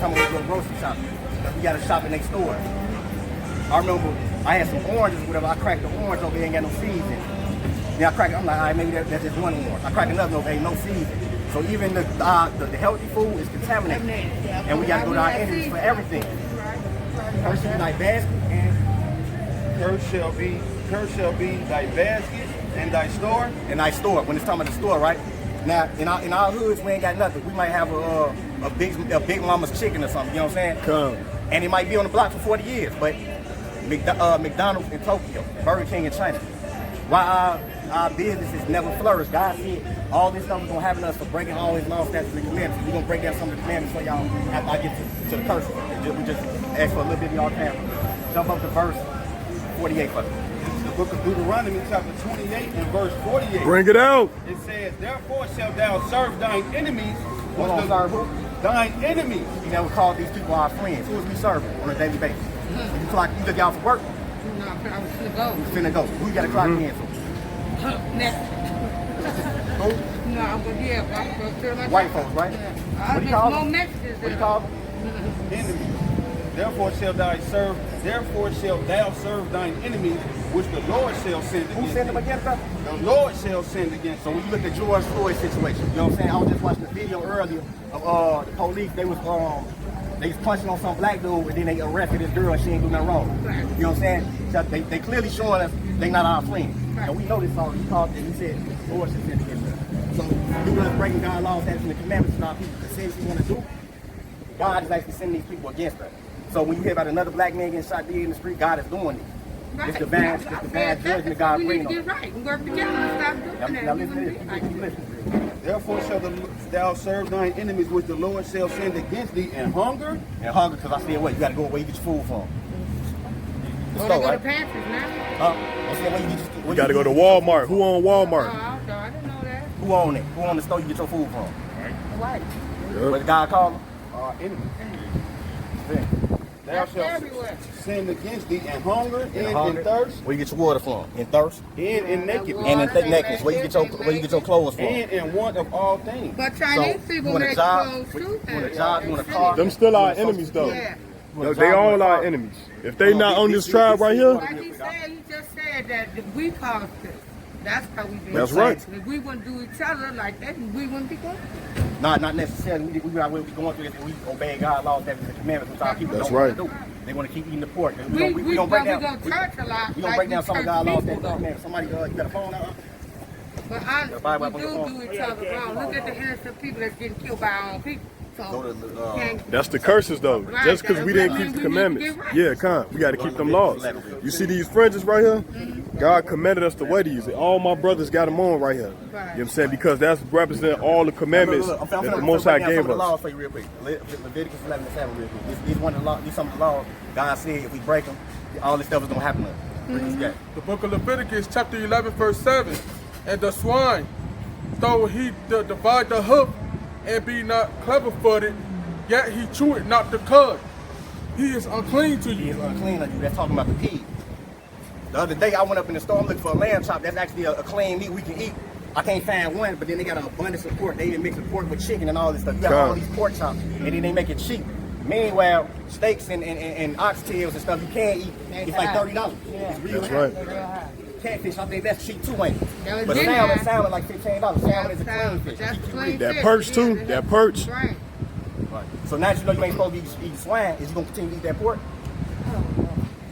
time we go grocery shopping. We got to shop in next store. I remember I had some oranges or whatever. I cracked the orange over there, ain't got no seeds in it. Then I cracked it. I'm like, all right, maybe that's just one orange. I cracked another one, ain't no seeds in it. So even the healthy food is contaminated. And we got to go to our enemies for everything. Curse shall be thy basket and curse shall be thy basket and thy store. And thy store. When it's talking about the store, right? Now in our hoods we ain't got nothing. We might have a big mama's chicken or something. You know what I'm saying? Come. And it might be on the block for 40 years, but McDonald's in Tokyo, Burger King in China. Why our businesses never flourish? God said all this stuff is gonna happen to us for breaking all His laws, statutes, and commandments. We're gonna break down some of the commandments for y'all after I get to the curses. We just ask for a little bit of y'all time. Jump up to verse 48 for me. The book of Deuteronomy chapter 28 and verse 48. Bring it out. It says, therefore shalt thou serve thine enemies. Hold on, serve who? Thine enemies. You never call these people our friends. Who is we serving on a daily basis? You feel like you took y'all for work? No, I was finna go. You finna go. Who you got to clock in for? Next. Who? No, I'm gonna yeah, White folks, right? Yeah. What do you call more them? Mexicans. What do you call them? Enemies. Therefore shalt thou serve thine enemies, which the Lord shall send against Who sent them against us? The Lord shall send against So when you look at George Floyd's situation, you know what I'm saying? I was just watching a video earlier of the police. They was punching on some black dude, and then they arrested this girl, and she ain't do nothing wrong. You know what I'm saying? So they clearly showing us they not our friends. And we know this song. He called it. He said the Lord should send against us. So due to us breaking God's laws, statutes, and the commandments, and our people the sins we want to do, God is actually sending these people against us. So when you hear about another black man getting shot dead in the street, God is doing it. Right. It's divine judgment God bringing on. We need to get right. We work together and stop doing that. Now listen to this. Keep listening. Therefore shall thou serve thine enemies, which the Lord shall send against thee, and hunger. And hunger, because I said, what? You got to go where you get your food from. The Oh, store, they go right? to Panthers now? I said, where you get your You got to go to Walmart. Who on Walmart? Oh, I didn't know that. Who own it? Who own the store you get your food from? Right. What the God call them? Enemies. Yeah. Thou That's shalt everywhere. send against thee, and hunger, and hunger. thirst, Where you get your water from? In thirst? and in nakedness, And in nakedness. Where you get your clothes from? and in want of all things. But Chinese So, people you want a make job? clothes too. You want a job? You want a car? Them still our enemies though. Yeah. They all our enemies. If they not on this tribe right here, Like he just said that we caused this. That's how we do. That's right. If we wouldn't do each other like that, we wouldn't be going. Not necessarily. We not really going through this. We obey God's laws, statutes, and commandments, which our people That's don't want right. to do. They want to keep eating the pork. We don't break down. go church a lot. We don't break down some of God's laws, statutes, and though. commandments. Somebody, you got a phone out? But honestly, Bible we up on your do each other wrong. Look at the innocent people that's getting killed by our own people. So, Go to that's the curses though. Right. Just because we didn't We keep the need to commandments. get right. Yeah, come. We got to keep them laws. You see these fringes right here? God commanded us to wear these. All my brothers got them on right here. You know what I'm saying? Because that's represent all the commandments that the Most High gave us. Laws for you real quick. Leviticus 11 and 7 real quick. These one of the laws. These some of the laws God said if we break them, all this stuff is gonna happen to us. The book of Leviticus chapter 11 verse 7. And the swine, though he divide the hoof and be not clever-footed, yet he chew it not the cud. He is unclean to He you. is unclean to you. That's talking about the pig. The other day I went up in the store looking for a lamb chop. That's actually a clean meat we can eat. I can't find one, but then they got an abundance of pork. They even mix the pork with chicken and all this stuff. You got all these pork chops, and then they make it cheap. Meanwhile, steaks and oxtails and stuff you can't eat. It's like $30. It's real That's high. right. Catfish, I think that's cheap too, ain't it? That But was salmon like $15. Salmon is a clean fish. That's Keep it clean That fish. perch too. That perch. Right. Right. So now you know you ain't supposed to be eating swine. Is you gonna continue to eat that pork?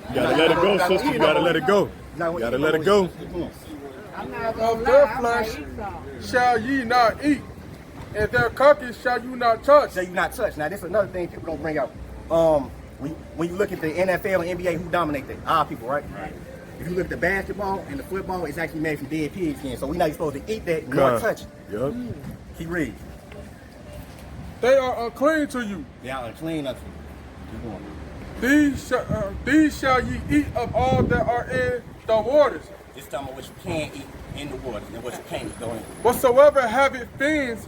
You gotta let it go, sister. You gotta let it go. You gotta let it go. I'm not Of gonna their lie, I might flesh eat some. shall ye not eat, and their carcass shall you not touch. So you not touch. Now this is another thing people don't bring out. When you look at the NFL and NBA, who dominate that? Our people, right? Right. If you look at the basketball and the football, it's actually made from dead pig skin. So we're not supposed to eat that nor touch it. Yep. Keep reading. They are unclean to you. They are unclean unto you. Keep going. These shall ye eat of all that are in the waters. It's talking about what you can eat in the water and what you can't eat. Don't eat. Whatsoever have it fins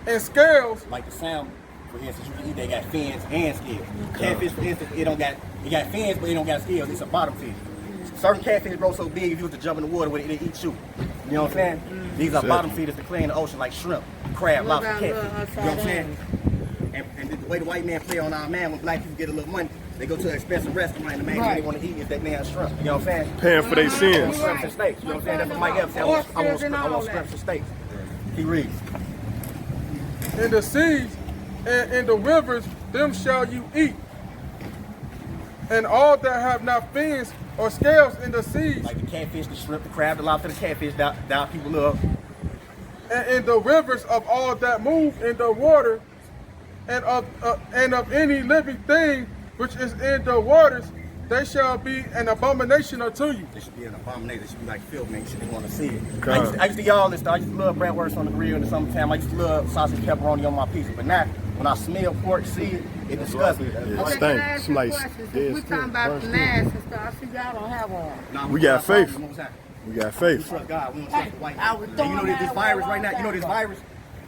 and scales, Like the salmon, for instance, you can eat. They got fins and scales. Catfish, for instance, it got fins, but it don't got scales. It's a bottom fish. Certain catfish grow so big, if you was to jump in the water with it, they eat you. You know what I'm saying? These are Exactly. bottom feeders that clean the ocean, like shrimp, crab, lobster, catfish. You know what I'm saying? And way the white man play on our man when black people get a little money, they go to an expensive restaurant and the main thing they want to eat is that man shrimp. You know what I'm saying? Paying for their sins. Shrimps and steaks. You know what I'm saying? That's what Mike Evans said. I want shrimps and steaks. He reads. In the seas and in the rivers, them shall you eat. And all that have not fins or scales in the seas, Like the catfish, the shrimp, the crab, the lobster, the catfish, that people love. and in the rivers of all that move in the water, and of any living thing which is in the waters, they shall be an abomination unto you. It should be an abomination. It should be like filth, man. You shouldn't want to see it. God. I used to eat all this stuff. I used to love bratwurst on the grill in the summertime. I used to love sausage pepperoni on my pizza. But now, when I smell pork, see it, it disgusts me. Yeah, Okay, stank. can I ask you a Slice. question? Yeah, Since we talking about the masks and stuff, I see y'all don't have on. Nah, We got faith. You know what I'm saying? We got We faith. trust God. We don't trust the white I man. was And you know throwing that this that virus away right now, a you know while this back. virus?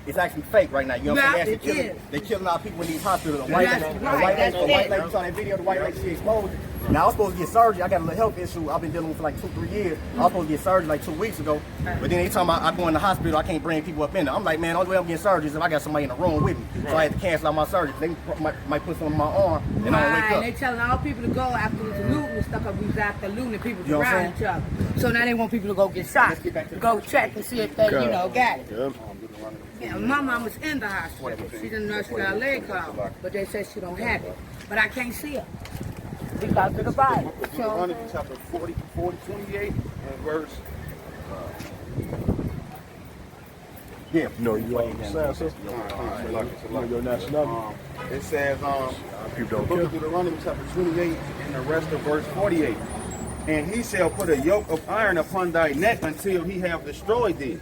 It's actually fake right now. You know what I'm Yeah, saying? it is. They're killing our people in these hospitals. The white That's lady, right, that's the white it. lady, you saw that video, the white lady, she exposed it. Now, I was supposed to get surgery. I got a little health issue I've been dealing with for like 2-3 years. I was supposed to get surgery like 2 weeks ago. But then they talking about I go in the hospital, I can't bring people up in there. I'm like, man, the only way I'm getting surgery is if I got somebody in the room with me. So I had to cancel out my surgery. They might put something on my arm and I don't Right, wake they up. telling all people to go after the looting and stuff, because we was after looting and people You know what I'm around each other. So now they want people to go get shot, Let's get back to the- go check and see if they, you know, got it. Yep. Yeah, my mom was in the hospital. She didn't know she got a leg clogged, but they said she don't have it. But I can't see her because of the Bible. So, Deuteronomy chapter 28 and verse. Yeah. No, you understand, sister? You know your nationality. It says, People don't book kill. of Deuteronomy chapter 28 and the rest of verse 48. And he shall put a yoke of iron upon thy neck until he have destroyed thee.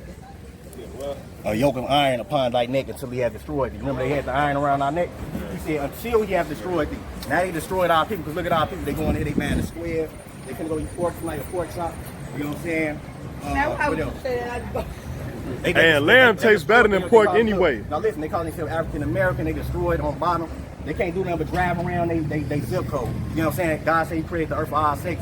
A yoke of iron upon thy neck until he had destroyed thee. Remember they had the iron around our neck? He said, until he have destroyed thee. Now they destroyed our people, because look at our people. They go in here, they man the square. They finna go eat pork from like a pork chop. You know what I'm saying? now I What would else? say that And lamb tastes better than pork anyway. Now listen, they call themselves African American. They destroyed on bottom. They can't do nothing but drive around they zip code. You know what I'm saying? God said he created the earth for our sake.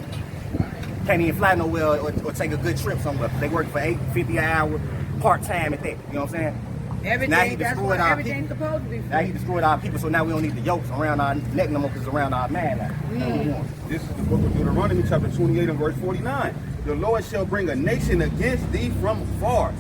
Can't even fly nowhere or take a good trip somewhere. They work for $8.50 an hour, part-time at that. You know what I'm saying? Now he everything, that's destroyed what our everything's people. supposed to be Now he free. destroyed our people, so now we don't need the yokes around our neck no more because it's around our man now. That's what we want. This is the book of Deuteronomy chapter 28 and verse 49. The Lord shall bring a nation against thee from far,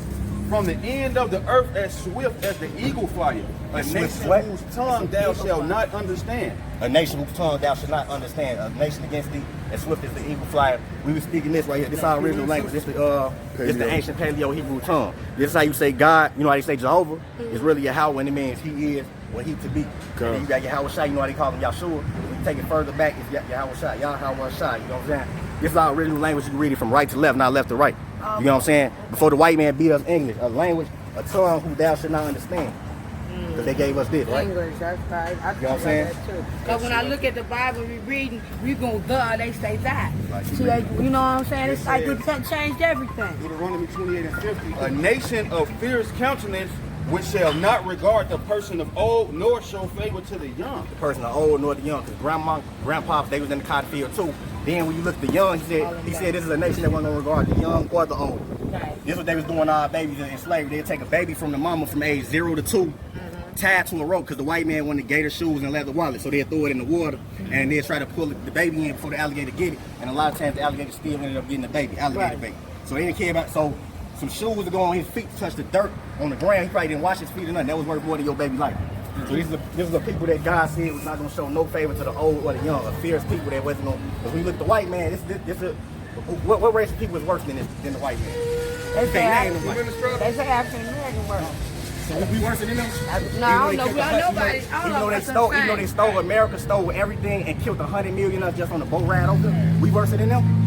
from the end of the earth as swift as the eagle flieth. A Swift nation what? whose tongue thou shalt not understand. A nation whose tongue thou shalt not understand. A nation against thee as swift as the eagle flyer. We were speaking this right here. This is our original language. This is the ancient Paleo Hebrew tongue. This is how you say God. You know how they say Jehovah? It's really Yahweh, and it means he is what he to be. And then you got Yahweh Shai. You know how they call him Yahshua. When you take it further back, it's Yahweh Shai. Yahweh Shai. You know what I'm saying? This is our original language. You can read it from right to left, not left to right. You know what I'm saying? Before the white man beat us English, a language, a tongue who thou should not understand. Because they gave us this, right? English, that's right. I You know what I'm saying? Because when I look at the Bible, we reading, we go they say that. Right. See, you know what I'm saying? It's like it changed everything. Deuteronomy 28 and 50. A nation of fierce countenance which shall not regard the person of old, nor show favor to the young. The person, the old nor the young, because grandpa, they was in the cotton field too. Then when you look at the young, he said this is a nation that wasn't going to regard the young or the old. Right. This is what they was doing to our babies in slavery. They'd take a baby from the mama from age 0 to 2, tied to a rope, because the white man wanted gator shoes and leather wallets, so they'd throw it in the water, and they'd try to pull the baby in before the alligator get it. And a lot of times the alligator still ended up getting the baby, alligator baby. So they didn't care about, so some shoes would go on his feet to touch the dirt on the ground. He probably didn't wash his feet or nothing. That was worth more than your baby life. So this is the people that God said was not going to show no favor to the old or the young, a fierce people that wasn't going to. Because when you look at the white man, what race of people is worse than the white man? They say Can't name them white. They say African American work. So we worse than them? No, I don't know. Nobody. Even though they stole, America stole everything and killed 100 million of us just on the boat ride over, we worse than them?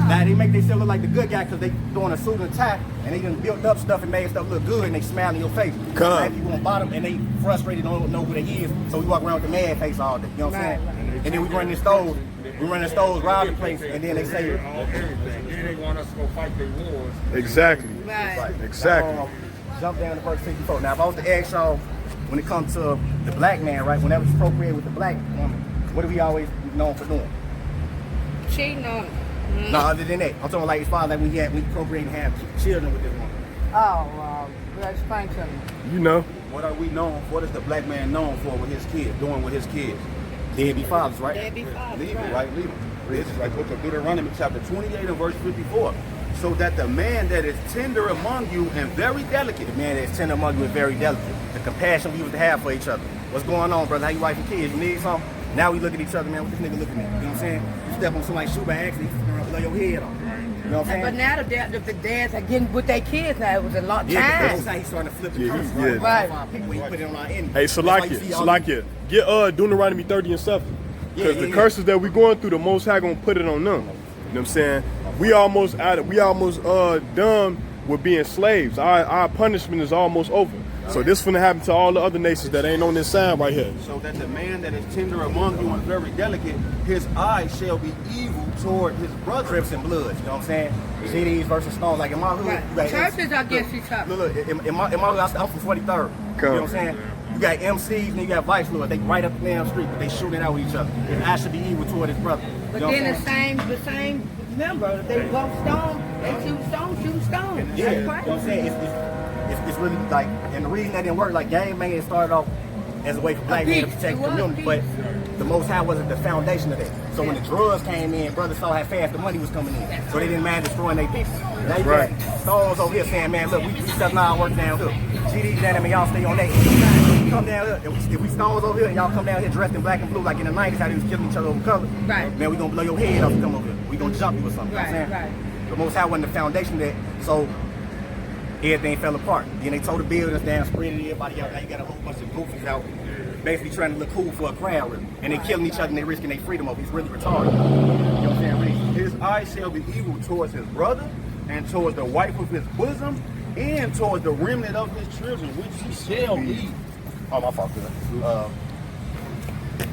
Now they make themselves look like the good guy because they throwing a suit and tie and they done built up stuff and made stuff look good and they smile in your face. Black people on bottom and they frustrated, don't know who they is, so we walk around with the mad face all day. You know what I'm saying? And then we run the stores, rob the place, and then they say Then they want us to go fight their wars. Exactly. Right. Exactly. Jump down to verse 64. Now if I was to ask y'all, when it comes to the black man, right, whenever it's appropriate with the black woman, what do we always known for doing? Cheating on them. No, other than that. I'm talking like as far as like when you procreate and have children with this woman. Oh, Explain to me. You know. What are we known for? What is the black man known for with his kids, doing with his kids? Deadbeat fathers, right? Deadbeat fathers, Leave it, right. right? Leave it. This is like book of Deuteronomy chapter 28 and verse 54. So that the man that is tender among you and very delicate. The man that's tender among you is very delicate. The compassion we used to have for each other. What's going on, brother? How you wife and kids? You need something? Now we look at each other, man. What this nigga looking at? You know what I'm saying? You step on somebody's shoe by accident, he's gonna blow your head off. You know what I'm saying? But now the dads are getting with their kids now. It was a long Yeah, time. that's how he's starting to flip the Yeah, curse, yeah. Right. People, he put it on our enemy. Hey, That's why you see all these- Salakia. Get Deuteronomy 30 and 7. Because Yeah, the yeah. curses that we going through, the Most High gonna put it on them. You know what I'm saying? We almost done with being slaves. Our punishment is almost over. So this finna happen to all the other nations that ain't on this sign right here. So that the man that is tender among you and very delicate, his eyes shall be evil toward his brother. Crips and Bloods, you know what I'm saying? CDs versus Stones, like in my hood. Right. you got Churches are against each other. Look, in my hood, I'm from 43rd. You know what I'm saying? You got MCs and you got Vice Lords. They right up the damn street, but they shooting out with each other. His eye should be evil toward his brother. But You know then what I'm saying? the same member, they go stone, they shoot stone. Yeah, you know That's what I'm saying? It's really like, and the reason that didn't work, like gang banging started off as a way for black men to peace. protect It the was community, but the Most High wasn't the foundation of that. So when the drugs came in, brothers saw how fast the money was coming in, so they didn't mind destroying their people. Now you Right. got Stones over here saying, man, look, we setting our work down here. GD's down there, man, y'all stay on that. Come down here, if we Stones over here and y'all come down here dressed in black and blue like in the 90s, how they was killing each other over color, Right. man, we gonna blow your head off if you come over here. We gonna jump you or something, you know what I'm Right, saying? The Most High wasn't the foundation of that, so everything fell apart. Then they tore the buildings down, spread it everybody out. Now you got a whole bunch of goofies out, basically trying to look cool for a crowd, really. And they killing each other and they risking their freedom over. He's really retarded. You know what I'm saying? Really. His eyes shall be evil towards his brother, and towards the wife of his bosom, and towards the remnant of his children, which he shall leave. Oh, my fault, good.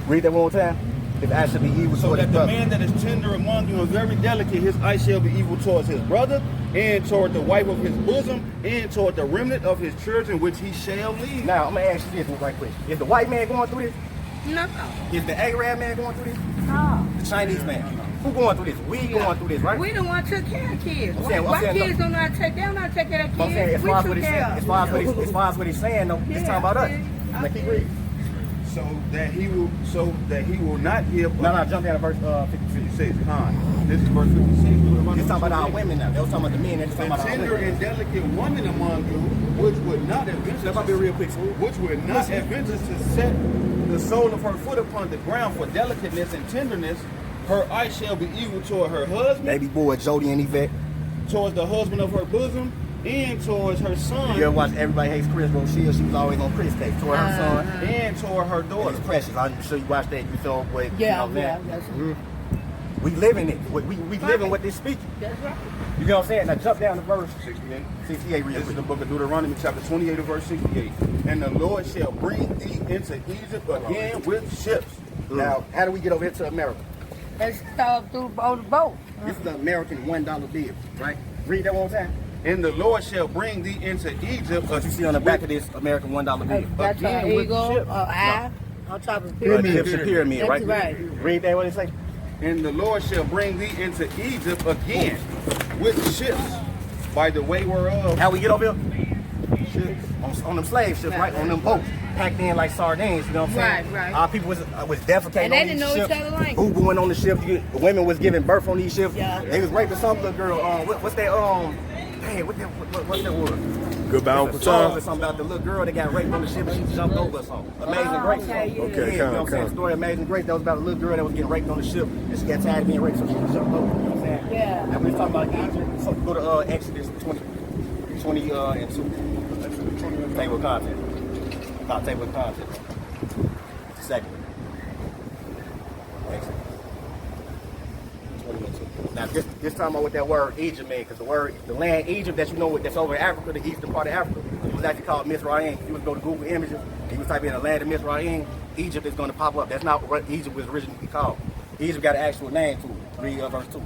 Read that one more time. His eyes should be evil So toward his that the brother. man that is tender among you and very delicate, his eyes shall be evil towards his brother, and toward the wife of his bosom, and toward the remnant of his children, which he shall leave. Now, I'm going to ask you this one right quick. Is the white man going through this? No. Is the Arab man going through this? No. The Chinese man? Who going through this? We going through this, right? We the one took care of kids. I'm saying- White I'm saying kids don't know how to take, they don't know how to take care of I'm saying, kids. as We far as took what he's care saying, of as far as what he's saying, though, it's talking about us. Yeah. Now keep reading. So that he will not give. No, jump down to verse 56. 56. This is verse 56. It's talking about our women now. They was talking about the men. They're just talking And about our tender women. and delicate woman among you, which would not adventure. Let me be real quick. Which would not adventure to set the sole of her foot upon the ground for delicateness and tenderness. Her eye shall be evil toward her husband, Baby boy, Jody and Yvette. towards the husband of her bosom, and towards her son, You ever watch Everybody Hates Chris Rochelle? She was always on Chris case. Toward her son. and toward her It daughter. was precious. I'm sure you watched that. You saw what, Yeah, you know, yeah, man. that's, We live in it. We live in what they speak. that's right. You know what I'm saying? Now jump down to verse 68 real This is quick. the book of Deuteronomy, chapter 28, and verse 68. And the Lord shall bring thee into Egypt again with ships. Now, how do we get over here to America? Let's start through on the boat. This is the American $1 bill, right? Read that one more time. And the Lord shall bring thee into Egypt. What you see on the back of this American $1 bill. That's Again an with eagle, ships. eye, on top of the Egyptian pyramid, That's right? right. Read that what it say. And the Lord shall bring thee into Egypt again with ships, by the way whereof. How we get over here? On them slave ships, right? On them boats, packed in like sardines. You know what I'm saying? Right, right. Our people was defecating And they on didn't these know ships. each other language. Who going on the ships? The women was giving birth on these ships. Yeah. They was raping some little girl. What's that? Dang, what's that word? Goodbye, It's Uncle a song or Tom. something about the little girl that got raped on the ship and she jumped over or something. Amazing Grace. okay, yeah. Okay, you know what I'm saying? come. Story of Amazing Grace. That was about a little girl that was getting raped on the ship and she got tired of being raped, so she jumped over. You know what I'm saying? Yeah. And we're talking about Egypt. So go to Exodus 20 and 2. Table of content. Not table of content. Second. Exodus 20 and 2. Now, this time about what that word Egypt means, because the land Egypt that you know that's over in Africa, the eastern part of Africa, it was actually called Mizraim. If you would go to Google Images, and you would type in the land of Mizraim, Egypt is going to pop up. That's not what Egypt was originally called. Egypt got an actual name to it. Read verse 2.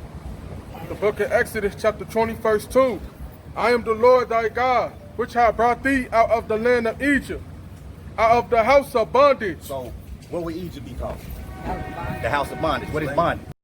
The book of Exodus, chapter 20, verse 2. I am the Lord thy God, which have brought thee out of the land of Egypt, out of the house of bondage. So, what would Egypt be called? The house of bondage. What is bondage?